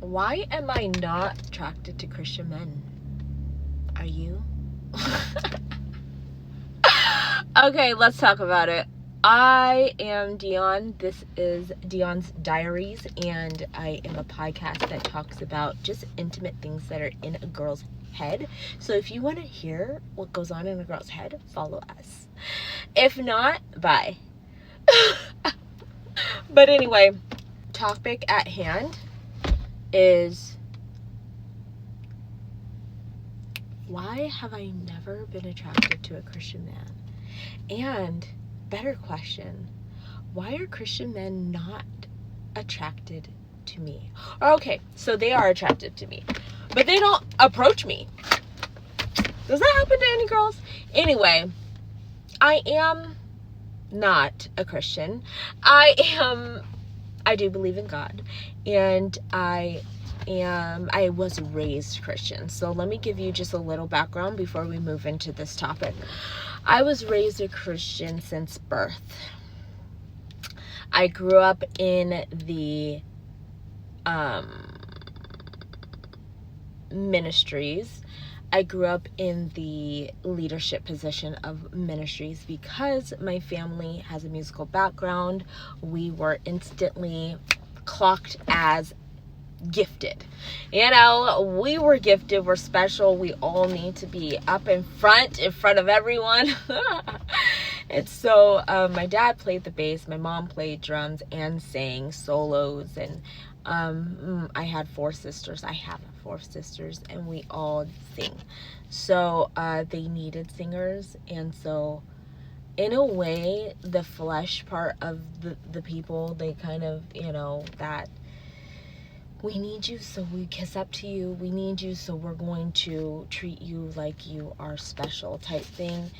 Why am I not attracted to Christian men? Are you? Okay, let's talk about it. I am Dion. This is Dion's Diaries, and I am a podcast that talks about just intimate things that are in a girl's head. So if you want to hear what goes on in a girl's head, follow us. If not, bye. But anyway, topic at hand is, why have I never been attracted to a Christian man? And better question, why are Christian men not attracted to me? Okay, so they are attracted to me, but they don't approach me. Does that happen to any girls? Anyway, I am not a Christian. I do believe in God, and I was raised Christian. So let me give you just a little background before we move into this topic. I was raised a Christian since birth. I grew up in the ministries. I grew up in the leadership position of ministries because my family has a musical background. We were instantly clocked as gifted. You know, we were gifted, we're special, we all need to be up in front of everyone. And so my dad played the bass, my mom played drums and sang solos, and I have 4 sisters, and we all sing. So they needed singers, and so in a way, the flesh part of the people, they kind of, that we need you, so we kiss up to you. We need you, so we're going to treat you like you are special type thing.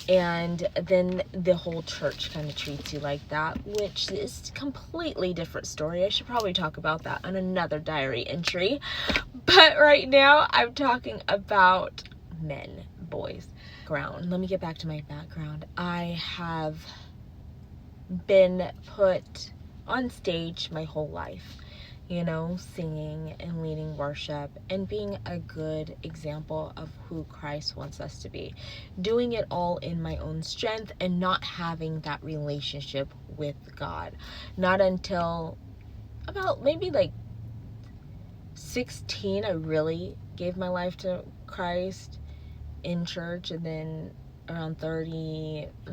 And then the whole church kind of treats you like that, which is a completely different story. I should probably talk about that on another diary entry. But right now, I'm talking about men, boys. Let me get back to my background. I have been put on stage my whole life, singing and leading worship and being a good example of who Christ wants us to be. Doing it all in my own strength and not having that relationship with God. Not until about maybe like 16, I really gave my life to Christ in church, and then around 30, I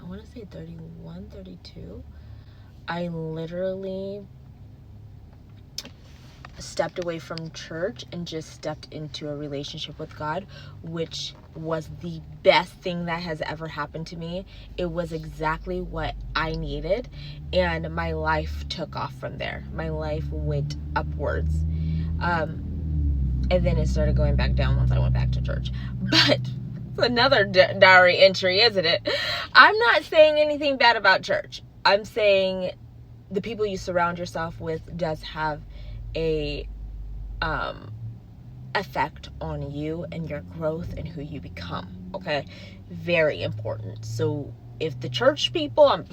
want to say 31, 32, I literally stepped away from church and just stepped into a relationship with God, which was the best thing that has ever happened to me. It was exactly what I needed, and my life took off from there. My life went upwards, and then it started going back down once I went back to church. But it's another diary entry, isn't it? I'm not saying anything bad about church. I'm saying the people you surround yourself with does have a effect on you and your growth and who you become. Okay, very important. So if the church people,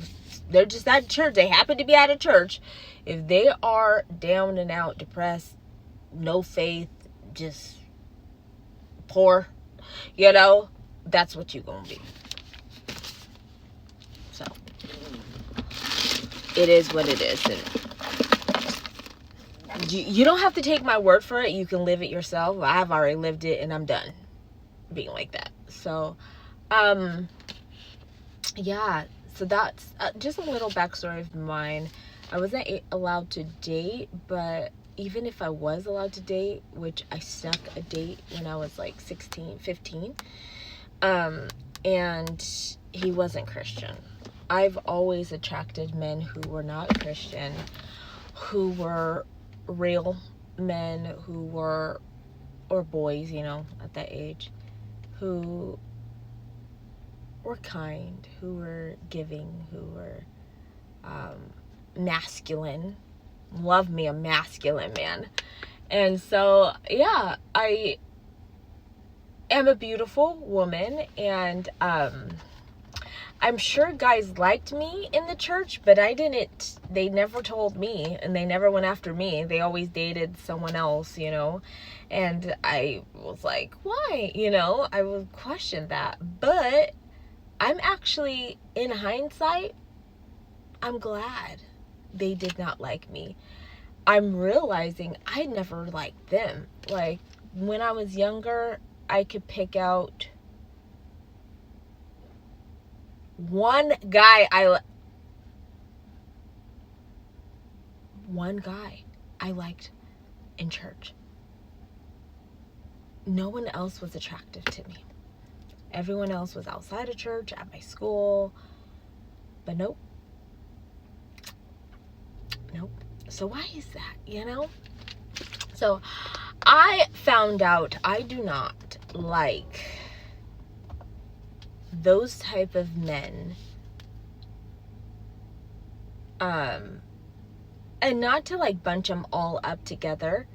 they're just at church, they happen to be at a church, if they are down and out, depressed, no faith, just poor, that's what you're gonna be. So it is what it is, and you don't have to take my word for it. You can live it yourself. I've already lived it, and I'm done being like that. So yeah, so that's just a little backstory of mine. I wasn't allowed to date, but even if I was allowed to date, which I snuck a date when I was like 16, 15, and he wasn't Christian. I've always attracted men who were not Christian, who were real men, who were, or boys, at that age, who were kind, who were giving, who were masculine. Love me a masculine man. And so, yeah, I am a beautiful woman, and I'm sure guys liked me in the church, but they never told me, and they never went after me. They always dated someone else, you know? And I was like, why? You know, I would question that. But I'm actually, in hindsight, I'm glad they did not like me. I'm realizing I never liked them. Like, when I was younger, I could pick out one guy I liked in church. No one else was attractive to me. Everyone else was outside of church, at my school. But nope. So why is that, you know? So I found out I do not like those type of men. And not to like bunch them all up together.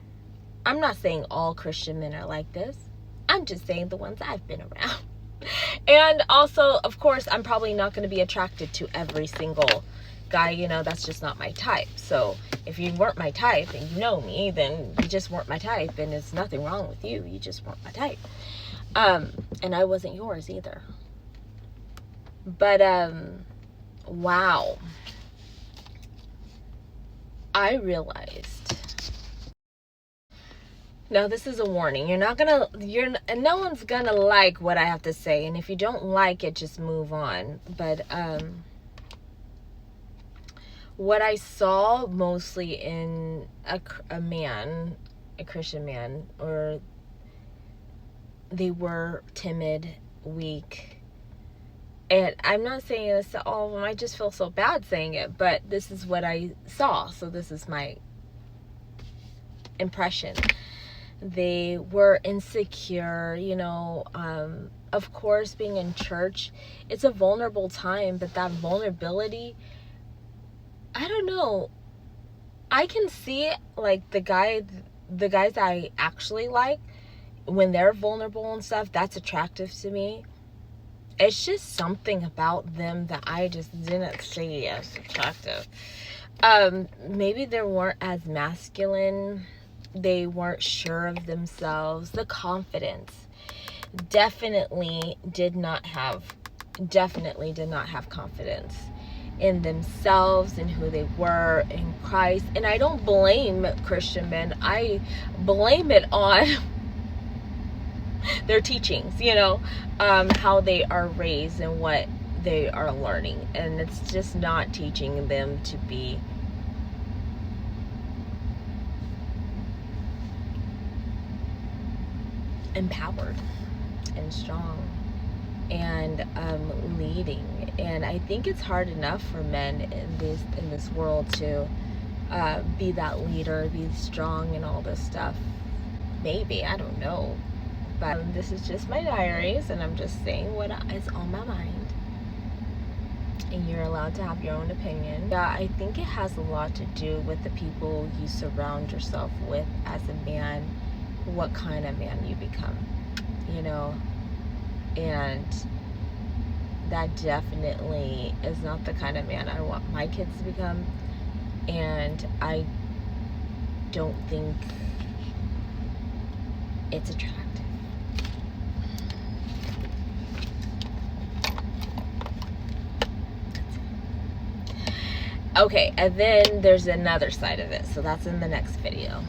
I'm not saying all Christian men are like this. I'm just saying the ones I've been around. And also, of course, I'm probably not going to be attracted to every single guy, you know, that's just not my type. So if you weren't my type and you know me, then you just weren't my type, and there's nothing wrong with you. You just weren't my type. And I wasn't yours either. But, wow. I realized. Now, this is a warning. No one's gonna like what I have to say. And if you don't like it, just move on. But, what I saw mostly in a Christian man, or they were timid, weak. And I'm not saying this to all of them. I just feel so bad saying it. But this is what I saw. So this is my impression. They were insecure, you know. Of course, being in church, it's a vulnerable time. But that vulnerability, I don't know. I can see it, like the guys I actually like, when they're vulnerable and stuff, that's attractive to me. It's just something about them that I just didn't see as attractive. Maybe they weren't as masculine. They weren't sure of themselves. The confidence definitely did not have confidence in themselves and who they were in Christ. And I don't blame Christian men. I blame it on their teachings, you know, how they are raised and what they are learning. And it's just not teaching them to be empowered and strong and leading. And I think it's hard enough for men in this world to be that leader, be strong and all this stuff. Maybe, I don't know. But this is just my diaries, and I'm just saying what is on my mind. And you're allowed to have your own opinion. Yeah, I think it has a lot to do with the people you surround yourself with as a man, what kind of man you become, you know. And that definitely is not the kind of man I want my kids to become. And I don't think it's attractive. Okay, and then there's another side of it, so that's in the next video.